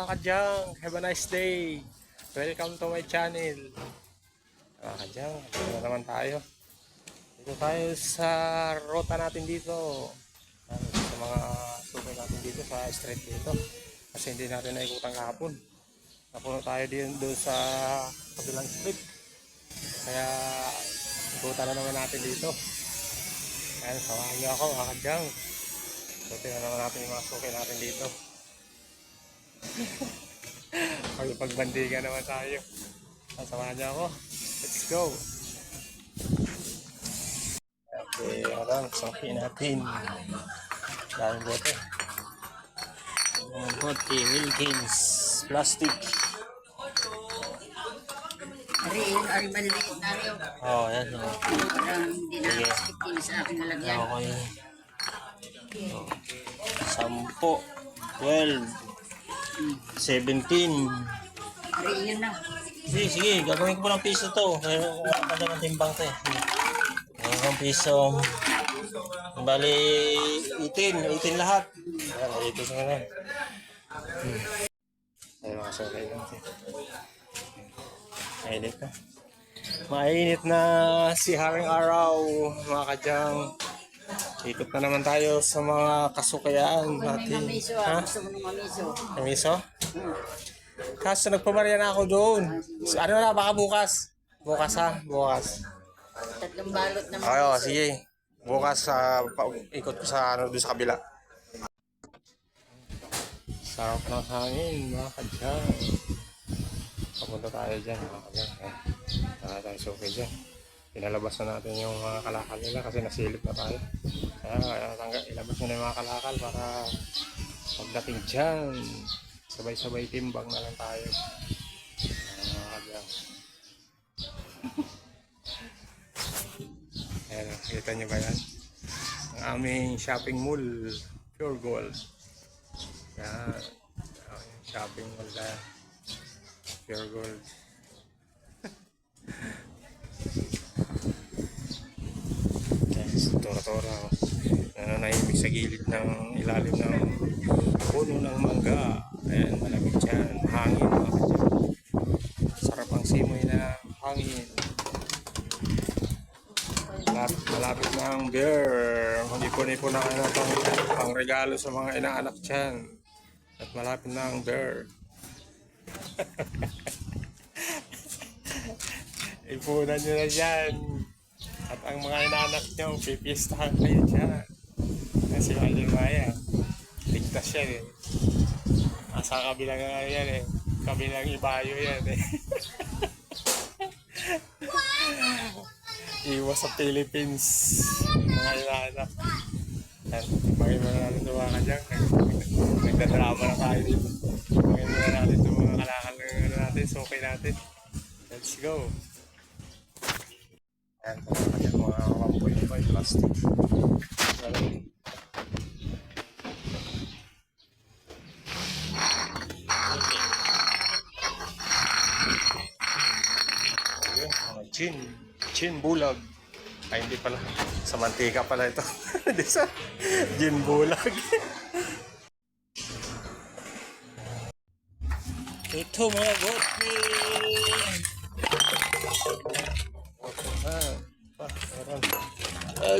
mga kadyang. Have a nice day. Welcome to my channel. Mga kadyang, dito na naman tayo. Dito tayo sa ruta natin dito. Sa mga sukay natin dito sa street dito. Kasi hindi natin naikutan kahapon. Napuno tayo din doon sa kabilang street. Kaya ikutan na naman natin dito. Ayan, samahan niyo ako mga kadyang. So, tingnan naman natin yung mga sukay natin dito. Pagbandigan naman tayo. Samahan niyo ako. Let's go. Okay, alam, suki natin. Daming bote. Bote, Wilkins, plastic. Ari maliit na rin. Oh, yan. Parang hindi na sticky sa aking nalagyan. Okay. 10, 12, 17. Ari yun na. Sige, gagawin ko ng piso to. Kaya kada ng timbang to eh. Gagawin ng piso. Bali, 18 lahat. Ayan, 18 na lang. Ay, mga sakay natin. Mainit na. Mainit na si haring araw, mga kadyang. Ikot na naman tayo sa mga kasukayaan natin. May mamiso ah. Gusto mo ng mamiso. Mamiso? Kaso nagpamarya na ako doon. Ano na, baka bukas. Bukas ha, bukas. 3 balot na Okay, mamiso. sige. Bukas ikot ko sa ano doon sa kabila. Sarap ng hangin, mga kadyang. Papunta tayo dyan, mga kadyang. Wala tayo suki dyan. Pinalabas na natin yung mga kalakal nila kasi nasilip na tayo. Kaya ilabas na yung mga kalakal para pagdating dyan, sabay-sabay timbang na lang tayo. Mga kadyang. Ayan, kita nyo ba yan? Ang aming shopping mall, Pure Gold. Yan, yung shopping mall na Pure Gold. Yes, tora-tora. Nananahimik sa gilid ng ilalim ng puno ng mangga. Ayan, malamig dyan. Hangin, mga kadyan. Sarap ang simoy na hangin. Malapit na ang beer. Ipon-ipon na kayo pang regalo sa mga inaanak dyan. At malapit na ang beer. Ipunan nyo na dyan. At ang mga inaanak nyo, pipistahan kayo dyan. Kasi Idol Maya, ligtas yan eh. Asa kabilang nga yan eh. Kabilang ibayo yan eh. Iwas sa Philippines. Mga inaanak. At bagay mo na natin ito mga kadyang. Nagdadrama na tayo dito. Bagay mo na natin ito mga kalakal na natin. So okay natin. Let's go. Ayan, ito mga kadyang mga 1.5 plastic. Ayun, mga gin bulag. Ay, hindi pala. Sa mantika pala ito. Hindi sa gin bulag. Ito mga gopi.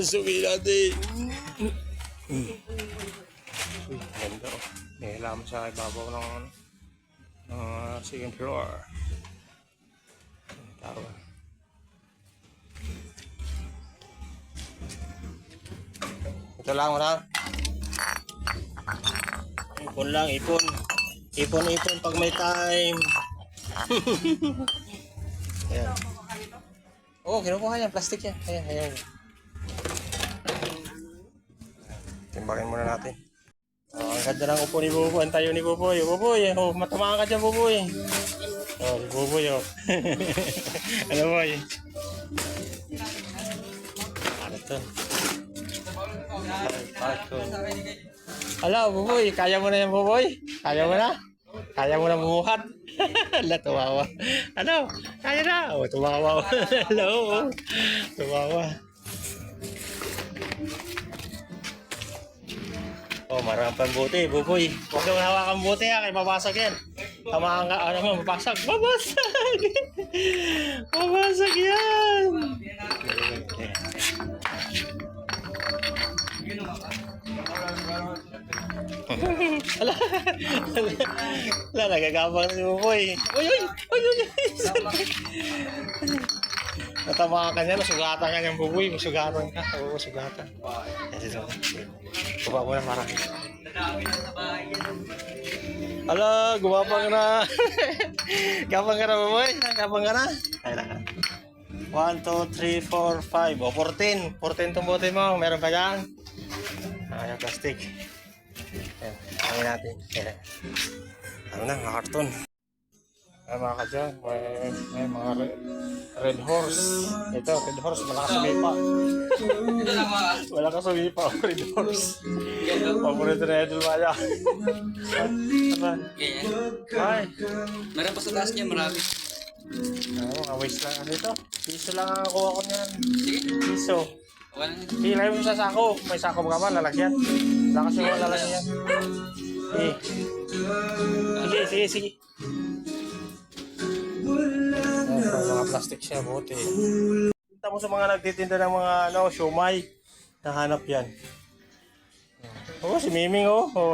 Suki natin. Uy, ganda oh. May halaman sa ibabaw ng second floor. Tawa. Ito lang, wala. Ipon lang, ipon. Ipon pag may time. Ayan. Oo, kinukuha yan. Plastic yan. Ayan. Timbangin muna natin. Ang ganda ng upo ni Buboy. Ang tayo ni Buboy. Buboy, matamaan ka dyan, Buboy. Si Buboy, Ano, boy? Ano to? Hello, Buboy. Kaya mo na yan, Buboy? Kaya mo na? Kaya mo na bumuhat? Hala, tumawa. Ano? Kaya na? Tumawa. Hello. Tumawa. Oh, marami pang buti, Buboy. Huwag kang hawakan buti ha, kay mabasag yan. Tamaan ka, ano mo, mabasag. Mabasag! Mabasag yan! Ala, ala, nagagabang na si Buboy. Uy, uy, uy, uy, natamaan ka niya, nasugatan ka niyang Buboy. Masugatan ka, oo, masugatan. Yan si Zoe. Kuba mo na parang. Ala, gumapang na. Gapang ka na, Buboy. Gapang ka na. Ay, lang. 1, 2, 3, 4, 5. O, 14. 14 itong bote mo. Meron pa dyan. Yung plastic. Ayan, hangin natin. Ayan. Ano na, mga karton. Ayan mga kadyan, may mga red horse. Ito, red horse, malakas sumipa. Malakas sumipa, red horse. Paborito na Idol Maya. Ay. Meron pa sa taas niya, marami. Oo, kaways lang. Ano ito? Piso lang ang kuha ko niyan. Piso. Wala na. Sige, lagay mo sa sako. May sako ba ka ba? Lalagyan. Lakas yung mga lalagyan. Sige, sige. Mga plastic siya, buti. Kita mo sa mga nagtitinda ng mga siomay. Nahanap yan. Oo, si Miming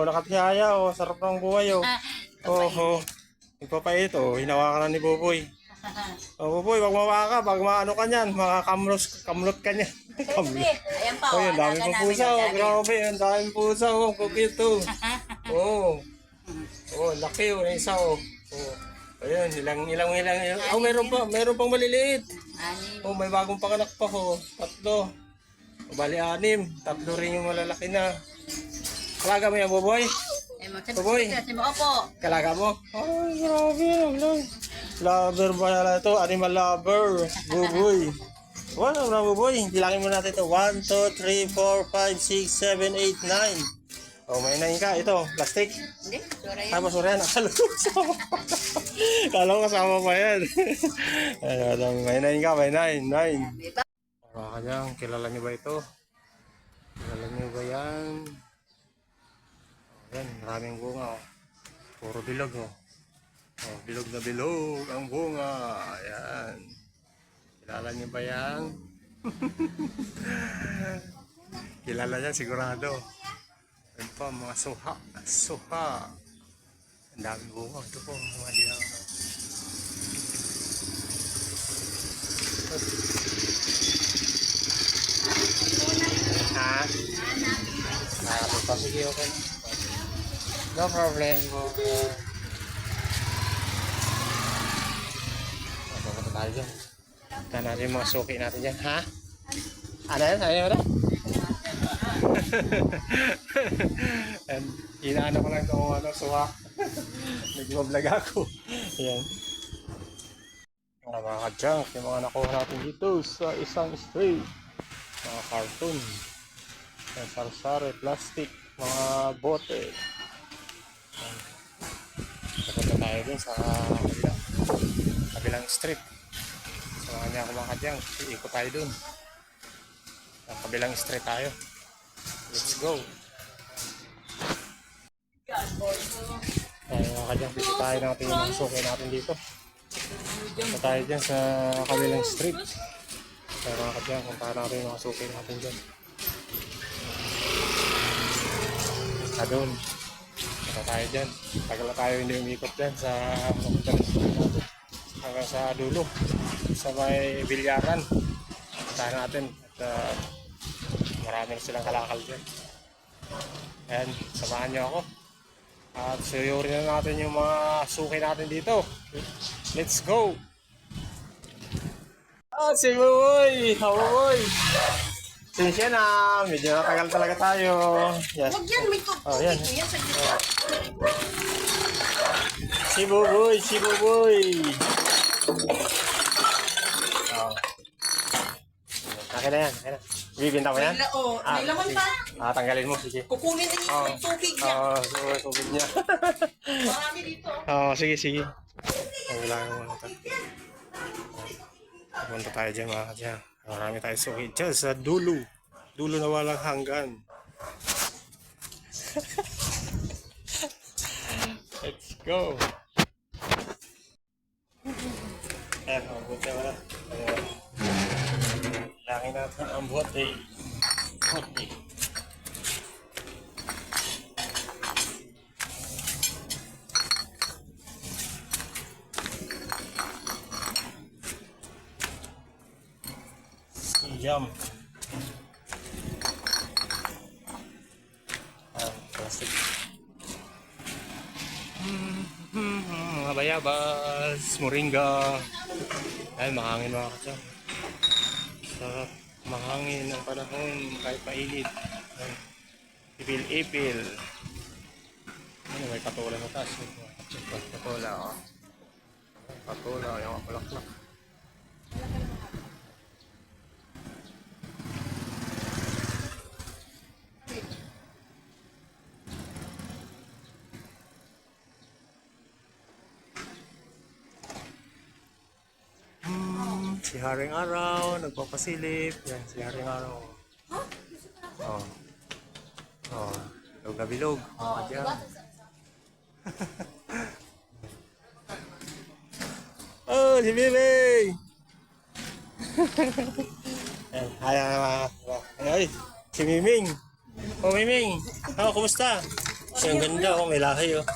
nakatihaya sarap ng buhay Nagpapait hinawakan na ni Boboy. Boboy, wag mawa ka, pag maano ka niyan, kamlot ka niyan. Kamlot. Ayan pa, Ang dami pang pusa, grabe, ang dami pusa, cute laki yung isa ayun, ilang. Meron pang maliliit. May bagong panganak pa 3. Bali 6, 3 rin yung malalaki na. Kalaga mo yan, Boboy? Boboy, Opo. kalaga mo? Ay, grabe, lover ba na ito? Animal lover, Boboy. Wala na, Boboy. Bilangin mo natin ito. 1, 2, 3, 4, 5, 6, 7, 8, 9. May 9 ka. Ito, plastic. Hindi, sura yan. Tapos sura yan. Kala ko kasama pa yan. May 9 ka. May 9. Mga kanyang, kilala niyo ba ito? Kilala niyo ba yan? Yan, maraming bunga. Puro bilog bilog na bilog ang bunga. Ayan. Kilala niyo ba yan? Kilala niya sigurado. Yan pa, mga suha. Ang daming bunga. Ito po, mga diyan. Ha? Sige, okay. No problem. Pupunta tayo dyan. Ito natin yung mga suki natin dyan. Ha? Ano yan? Ano yan? Inaano ko lang itong suha. Nag-vlog ako. Ayan. Mga ka-junk, yung mga nakuha natin dito sa isang street. Mga cartoon. Yung sarsare, plastic, mga bote. Napunta tayo dun sa kabilang street. So mga niya ako mga kadyang, iikot tayo dun. Sa kabilang street tayo. Let's go. Ay mga kadyang, bisitahin natin yung mga suki natin dito. Punta tayo dyan sa kabilang street. So mga kadyang, punta natin yung mga suki natin dyan. Doon. Punta tayo dyan. Tagal na tayo hindi umikot dyan sa hanggang sa dulo. Sa may bilyaran. Punta natin. At maraming silang kalakal dyan. Ayan, samahan nyo ako. At suyurin na natin yung mga suki natin dito. Let's go! Si Boy! Boy! Sinsya na, medyo natagal talaga tayo. Yes. Huwag yan, may tubig. Yan. Yan sa gitna. Si Buboy! Akin na yan, Bibinta mo yan? May laman sige. pa. Tanggalin mo, sige. Kukunin na niya yung tubig niya. Tubig niya. Marami dito. Sige. Kailangan mo na ito. Punta tayo dyan mga kadyan. Marami tayo suki dyan sa dulo. Dulo na walang hanggan. Let's go. Ayan, ang bote wala. Ayan. Laki natin ang bote. Bote. Siyam. Plastic. Mga bayabas, moringa. Ay, mahangin mga katsang. Sarap. Mahangin ang panahon kahit mainit. Ipil-ipil. Ano, may patola sa taas. Patola, oh. Patola, yung apalaklak. Si Haring Araw, nagpapasilip. Yan, si Haring Araw. Oh. Oh, bilog na bilog. Oh, dyan. Oh, si Miming! Ay, ay, si Miming. Oh, Miming. Oh, kumusta? Ang ganda, oh, may lahi, oh.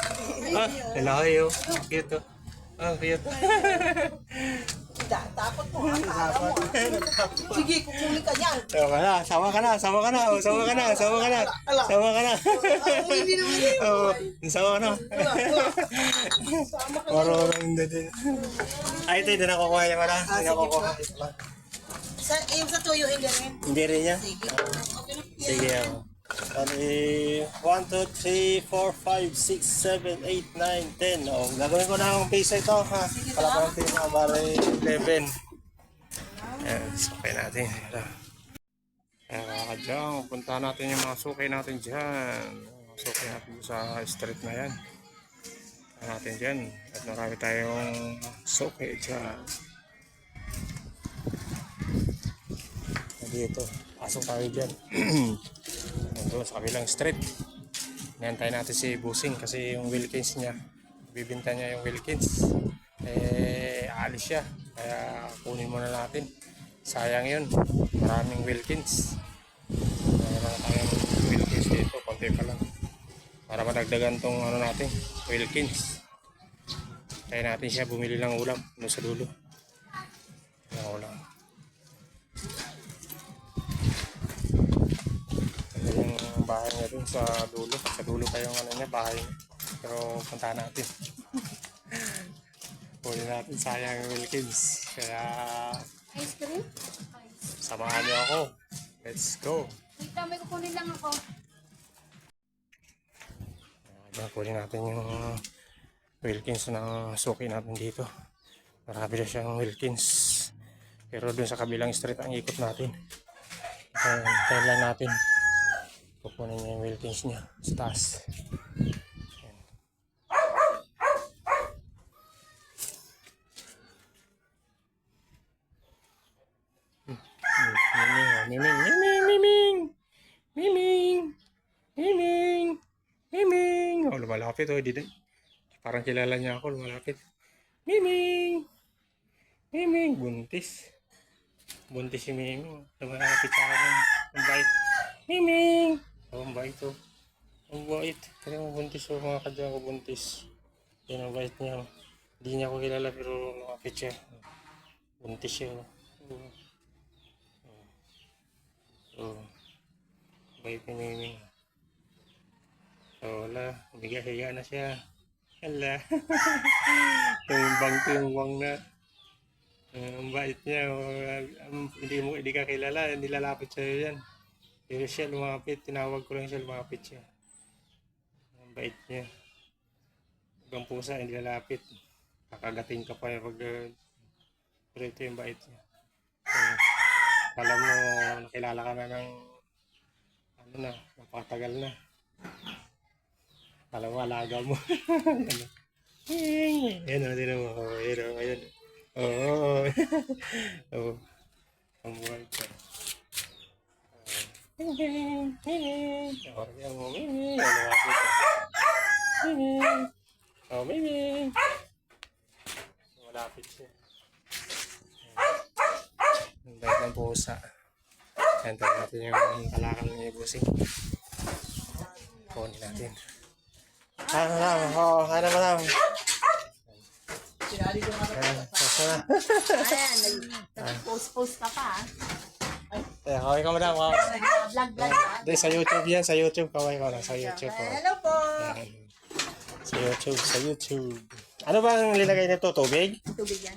Ah, may lahi, oh. Cute, oh. Ah, cute. Dapat po ang araw mo. Sige, kukunin ka niyan. Sama ka na, sama ka na, oh, sama ka na, sama ka na, sama ka na. Hindi naman yun. Oo, sama ka na. Sama ka. Marunong din. Ay, ito, hindi nakukuha niya pala. Hindi nakukuha. Yung sa tuyo, hindi rin. Hindi rin niya? Sige. Okay na. Sige, ako. 1, 2, 3, 4, 5, 6, 7, 8, 9, 10. Oh, gagawin ko na ang piso ito, ha? Palaparantin na, bari 11. Ayan, sukay natin. Ayan, mga kadyang, punta natin yung mga sukay natin dyan. Sukay natin sa street na yan. Punta natin dyan. At marami tayong sukay dyan. Dito, pasok tayo dyan. Doon sa kabilang street. Nantay natin si Busing kasi yung Wilkins niya, bibinta niya yung Wilkins, aalis siya, kaya kunin muna natin. Sayang yun, maraming Wilkins. Mayroon tayong Wilkins dito, konti pa lang para madagdagan tong ano natin, Wilkins. Kaya natin siya bumili ng ulam doon sa dulo ng ulam. Yung bahay niya dun sa dulo pa yung ano niya, bahay niya. Pero punta natin. Huli natin, sayang yung Wilkins. Kaya Ice cream? samahan niyo ako. Let's go. Wait lang, may kukunin lang ako. Kunin natin yung Wilkins na suki natin dito. Marami na siyang Wilkins. Pero dun sa kabilang street ang ikot natin. Tayo lang natin. Kukunin niya yung Wilkins niya sa taas. Ayan. Miming. Oh, lumalapit. Oh, di. Parang kilala niya ako. Lumalapit. Miming. Buntis. Buntis si Miming. Lumalapit sa akin. Ang bait. Miming. Oh, ang bait oh. Ang bait. Kaya mo buntis oh, mga kadya ko buntis. Yan ang bait niya. Hindi niya ako kilala pero lumapit siya. Buntis siya oh. Bait ni Miming. So, wala. Higa na siya. Hala. Tumbang na. Ang bait niya. Hindi ka kilala. Hindi lalapit sa'yo yan. Pero siya lumapit. Tinawag ko lang siya, lumapit siya. Ang bait niya. Ibang pusa, hindi lalapit. Kakagating ka pa pag pero ito yung bait niya. Alam mo, nakilala ka na ng ano na, napakatagal na. Alam mo, alaga mo. Yan o, tinan mo. Ayun. Oo. Oo. Ang buhay ko. Miming. Yan mo, Miming. Miming. Oh, Miming. Malapit siya. bait ng pusa. Ayan, tayo natin yung kalakal ni Busing. Kunin natin. Ano lang, oo, ano ba lang. Sinali ko nga Ayan, basta na. Ayan, nag-post-post ka pa. Ayan, kaway ka madam. Vlog ka. Hindi, sa YouTube yan, sa YouTube. Kaway ko lang, sa YouTube. Oh. Hello po. Ayan. Sa YouTube, sa YouTube. Ano ba ang linagay nito? Tubig? Tubig yan.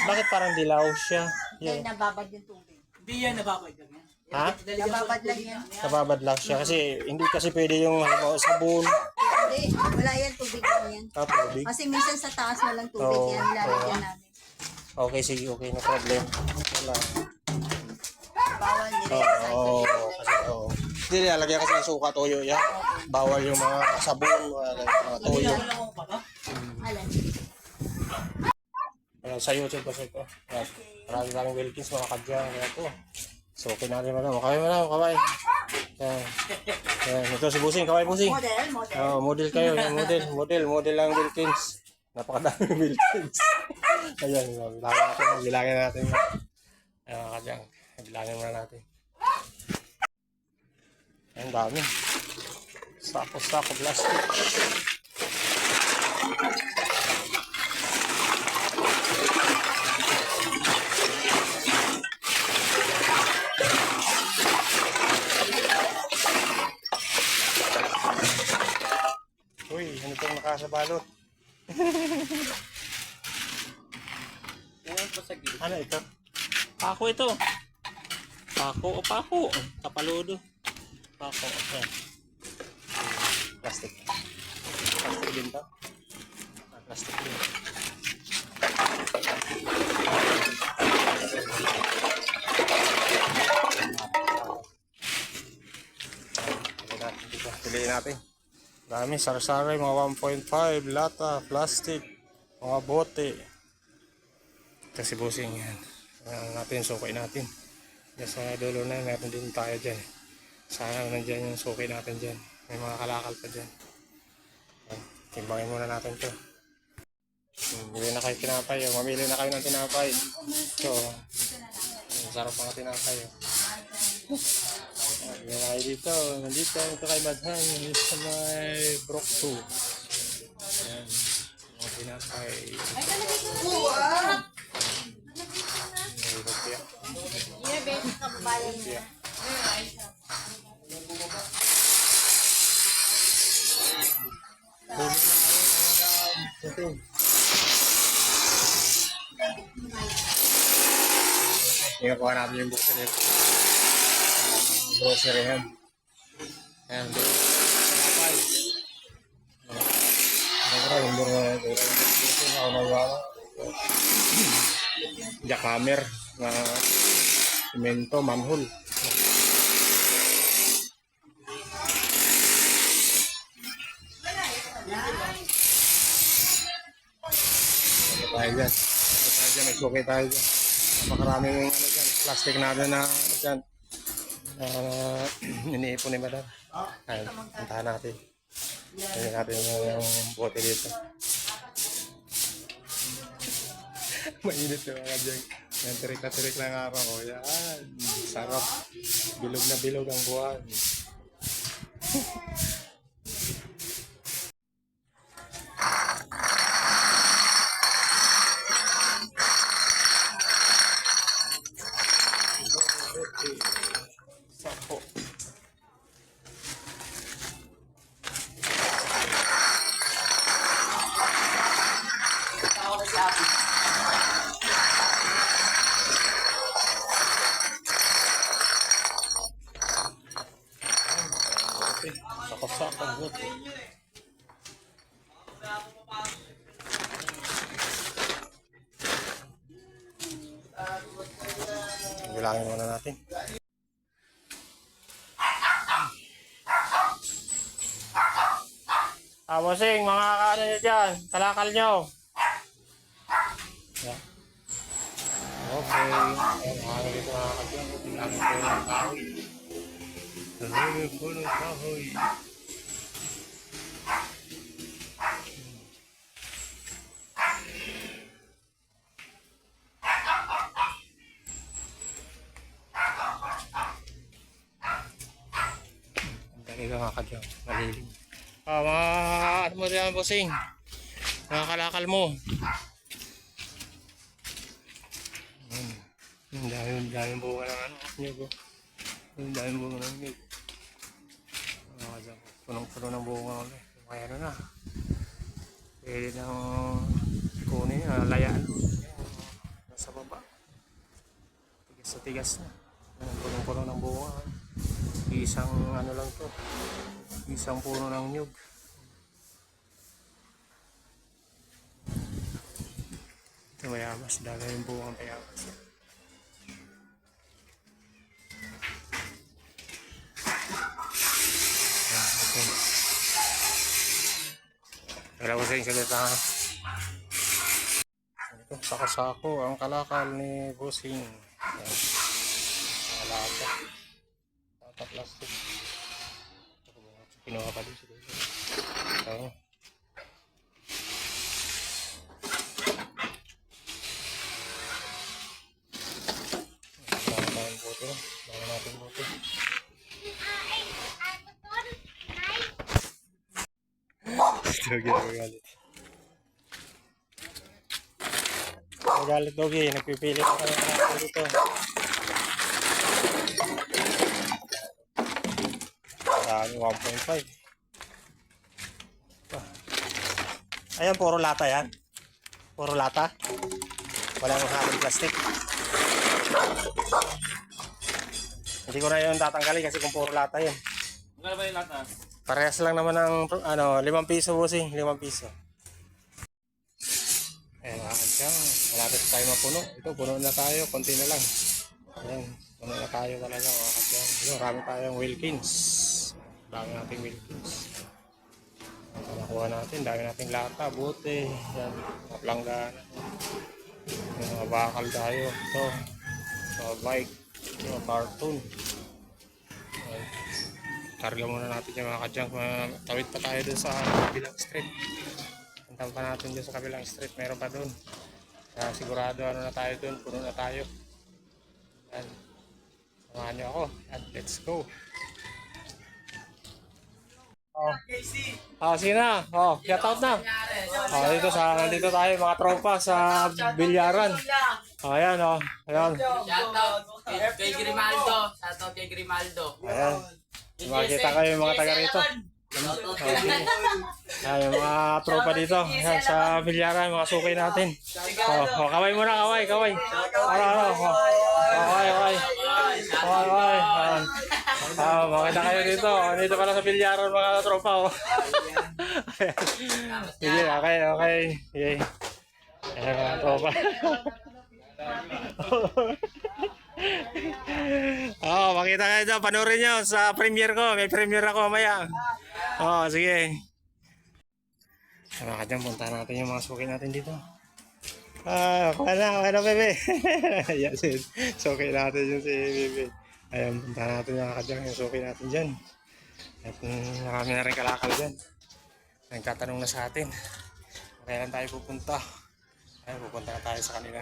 Bakit parang dilaw siya? Dahil Yan. nababad yung tubig. Hindi yan nababad lang yan. Ha? Nababad lang yan. Nababad lang siya kasi hindi kasi pwede yung halimbawa sabon Hindi, wala yan. Tubig lang yan. tubig. Kasi minsan sa taas walang tubig Oo, yan. Nilalagyan namin. Okay, sige, okay, no problem. Wala. Bawal Oo, nire-recycle. kasi oo. Hindi nilalagyan kasi ng suka, toyo yan. Bawal yung mga sabon, mga toyo. Alam. Ayan, sa YouTube kasi ito. Ayan, maraming Wilkins, mga kadyang. Ayan po. So, okay na rin madam. Kaway. Ayan. Ayan, ito si Busing, kaway Busing. Model. Oh, model kayo, yan, model lang Wilkins. Napakadami Wilkins. Ayan, bilangin natin. Ayan, kadyang. Bilangin muna natin. Ayan, dami. Sako plastic. Uy, ano itong nakasabalot? Ano ito? Pako ito. Pako. Tapaludo. Pako. Ayan. Plastic. Plastic din to. Plastic din. Piliin natin. Dami, sari-sari, mga 1.5, lata, plastic, mga bote. Kasi busing yan. Natin, sukay natin. Diyan sa dulo na, meron din tayo dyan. Sayang nandyan yung sukay natin dyan. May mga kalakal pa dyan. Timbangin muna natin to. Bili na kayo tinapay. Mamili na kayo ng tinapay. So, sarap mga tinapay. Bili na kayo dito. Nandito kay Badhan. Nandito sa may Brook 2. Ayan. Mga tinapay. Ikakuha natin yung buksan nito. Grocery yan. Ayan, doon. Tinapay. Yung buksan ako nagawa. Jackhammer. Cemento, manhole. Tayo dyan. May suki tayo dyan. Napakaraming ano dyan. Plastic natin na ano dyan. Iniipon ni madam. Ayun, puntahan natin. Tingnan natin yung bote dito. Mainit yung mga dyan. Yan, tirik na tirik lang araw ko. Yan, sarap. Bilog na bilog ang buwan. Sako. Sako-sako. Bilangin muna natin. Bossing, mga ano nyo dyan, kalakal nyo. Yeah. Okay. Ano dito mga kalakal nyo? Bilangin ko ng kahoy. Bilangin ko ng kahoy. Ito mga kadyang, malilim. Mga ano mo dyan, bossing? Mga kalakal mo. Ang daming bunga ng ano, nyug. Ang daming bunga ng nyug. Mga kadyang, punong-puno ng bunga ulit. Kaya ano na. Pwede nang kunin, layaan. Nasa baba. Tigas sa tigas na. Punong-puno ng bunga. Isang ano lang to. Isang puno ng nyug. Ito mayabas. Dami yung bunga ng mayabas. Wala ko sa inyo sagot ha. Ito, sako-sako ang kalakal ni Bossing. Ayan. Lata. Lata plastic. Kinuha pa din siguro. Ito. Bago natin bote. Bago natin bote. Ito, ginagalit. Magalit Dogi, nagpipili ka kayo natin dito. Dami 1.5. Ayan, puro lata yan. Puro lata. Walang halong plastic. Hindi ko na yun tatanggalin kasi kung puro lata yun. Magkano ba yung lata? Parehas lang naman ng 5 piso bossing, 5 piso. Ayan, malapit tayo mapuno. Ito, puno na tayo, konti na lang. Ayan, puno na tayo talaga mga kadyang. Ito, marami tayong Wilkins. Dami nating Wilkins. Ito, nakuha natin, dami nating lata, bote, yan, mga planggana. Yung mga bakal tayo. Ito, mga bike, mga cartoon. Ayan. Karga muna natin yung mga kadyang. Tawid pa tayo dun sa kabilang street. Puntan pa natin dun sa kabilang street. Meron pa dun. Kaya sigurado ano na tayo dun. Puno na tayo. Yan. Samahan nyo ako. Yan. Let's go. Sige na. Get out na. Nandito tayo mga tropa sa Bilyaran. Ayan. Ayan. Shoutout kay Grimaldo. Shoutout kay Grimaldo. Ayan. Makikita kayo yung mga taga rito. Okay. Yung mga tropa dito. Ayan, sa Bilyaran, mga sukay natin. Kaway muna, kaway. Kaway. Makita kayo dito. Dito pala sa Bilyaran, mga tropa. Sige, okay. Sige. Ayan, mga tropa. Makita kayo dyan. Panoorin nyo sa premiere ko. May premiere ako mamaya. Sige. Mga dyan, punta natin yung mga suki natin dito. Kuha na, bebe. Yes, suki natin yung si bebe. Ayan, punta natin yung mga dyan, yung suki natin dyan. At marami na rin kalakal dyan. Nagtatanong na sa atin. Kailan tayo pupunta? Ayan, pupunta na tayo sa kanila.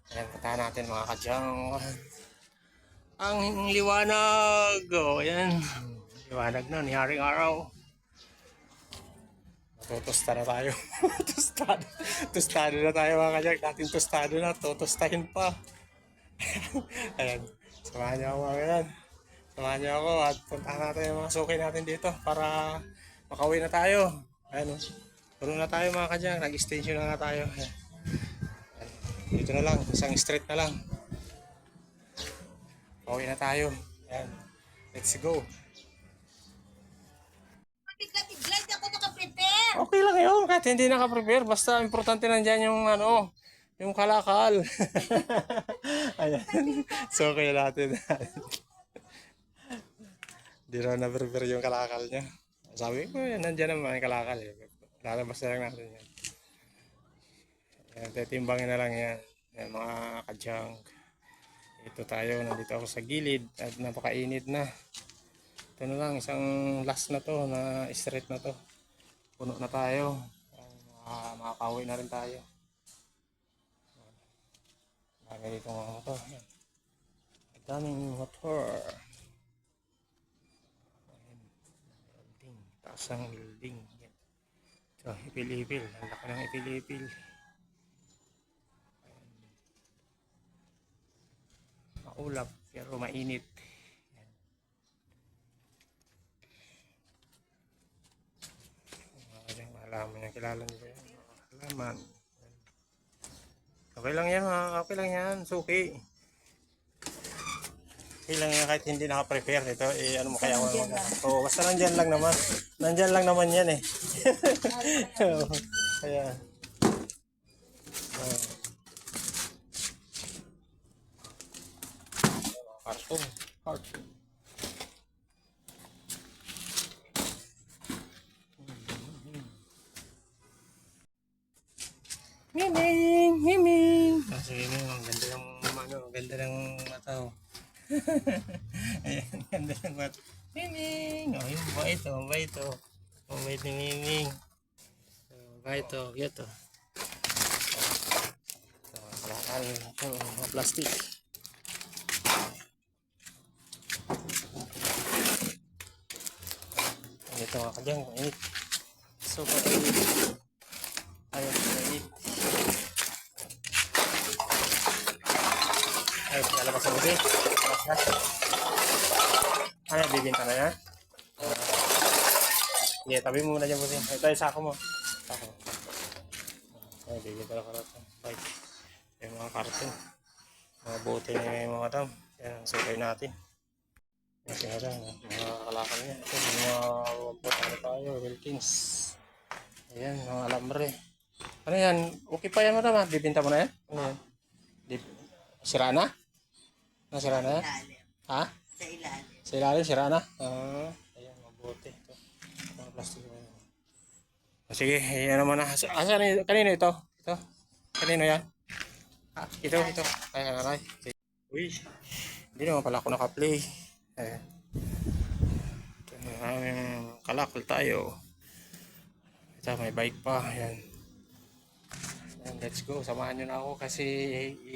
Ayan, puntahan natin mga kadyang. Ang liwanag. Ayan. Liwanag na, ni Haring Araw. Tutusta na tayo. Tostado na tayo mga kadyang. Dating tostado na, tutustahin pa. Ayan. Samahan niyo ako mga kadyang. Samahan niyo ako at puntahan natin yung mga suki natin dito para makauwi na tayo. Ayan. Puno na tayo mga kadyang. Nag-extension na nga tayo. Ayan. Dito na lang, isang street na lang. Pauwi na tayo. Ayan. Let's go. Bigla-bigla ako naka-prepare. Okay lang yun, kahit hindi naka-prepare. Basta importante nandyan yung yung kalakal. Ayan. So, kaya natin. Hindi raw na-prepare yung kalakal niya. Sabi ko, nandyan naman yung kalakal. Lalabas na lang natin yan. Titimbangin na lang yan. Yan mga kadyang. Ito tayo, nandito ako sa gilid at napakainit na. Ito na lang, isang last na to, na street na to. Puno na tayo. Makakauwi na rin tayo. Dami dito mga motor. Daming motor. Isang building. Yan. So, ipil-ipil. Ang laki ng ipil-ipil. Maulap, pero mainit. Yan. Malaman yung kilala nyo ba yan? Halaman. Okay lang yan, okay lang yan. Suki. Okay lang yan kahit hindi naka-prepare. Ito, ano mo kaya ako. Oo, basta nandyan lang naman. Nandyan lang naman yan eh. Kaya. Karton. Karton. Miming! Miming! Sige mo, ang ganda ng ano, ang ganda ng mata oh. Ayan, ganda ng mata. Miming! Oh, yung mabait oh, mabait oh. Mabait ni Miming. Mabait oh, cute oh. So, kalakal. Ito, mga plastic. Ito nga ka dyan, mainit. So, mainit. Ayaw, mainit. Ay, lalabas ang buti. Lalabas na. Ay, bibinta na yan. Sige, tabi mo muna dyan buti. Ito yung sako mo. Sako. Ay, bibinta na karton. Bye. Yung mga karton. Mga buti na yung mga dam. Yan, sukay natin. Kasi nga lang, mga kalakal niya. Ito, mga wampot ano tayo, Wilkins. Ayan, mga alambre. Ano yan? Okay pa yan madam ha? Bibinta mo na yan? Ano yan? Sira na? Nasira na yan? Ha? Sa ilalim. Sa ilalim, sira na? Ayan, mabuti. Ito, mga plastic. Sige, ayan naman na. Asan, kanino ito? Ito? Kanino yan? Ito. Ayan, aray. Uy, hindi naman pala ako naka-play. Ayan. Ito na aming kalakal tayo. Ito, may bike pa. Ayan. Ayan, let's go. Samahan nyo na ako kasi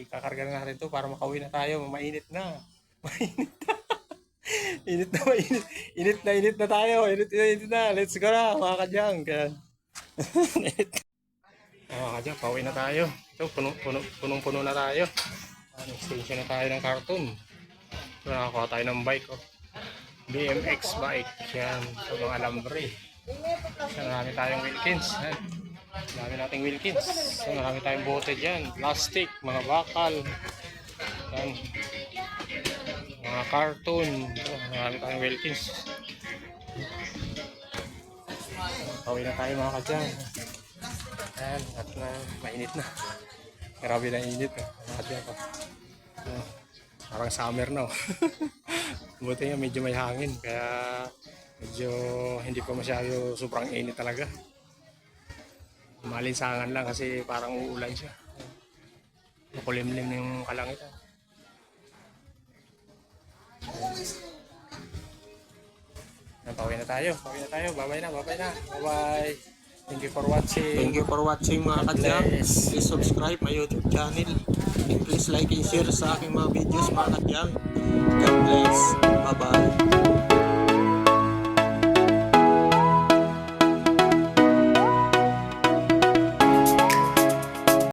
ikakarga na natin ito para makauwi na tayo. Mainit na. Mainit na. Init na tayo. Init na. Let's go na mga kadyang. Mga kadyang, pauwi na tayo. Ito, punong-puno na tayo. Extension na tayo ng karton. So, nakakuha tayo ng bike. Oh. BMX bike. Yan. So, mga alambre. So, marami tayong Wilkins. Yan. Marami nating Wilkins. So, marami tayong bote dyan. Plastic, mga bakal. Yan. Mga karton. So, marami tayong Wilkins. Pauwi na tayo mga kadyang. Yan. At na, mainit na. Grabe na init. Mga kadyang pa. Parang summer na. Buti nga medyo may hangin. Kaya medyo hindi pa masyado sobrang init talaga. Malinsangan lang kasi parang uulan siya. Makulimlim yung kalangitan. Pauwi na tayo. Bye-bye na. Bye-bye. Thank you for watching mga kadyang. Please subscribe my YouTube channel. And please like and share sa aking mga videos mga kadyang. God bless. Bye-bye.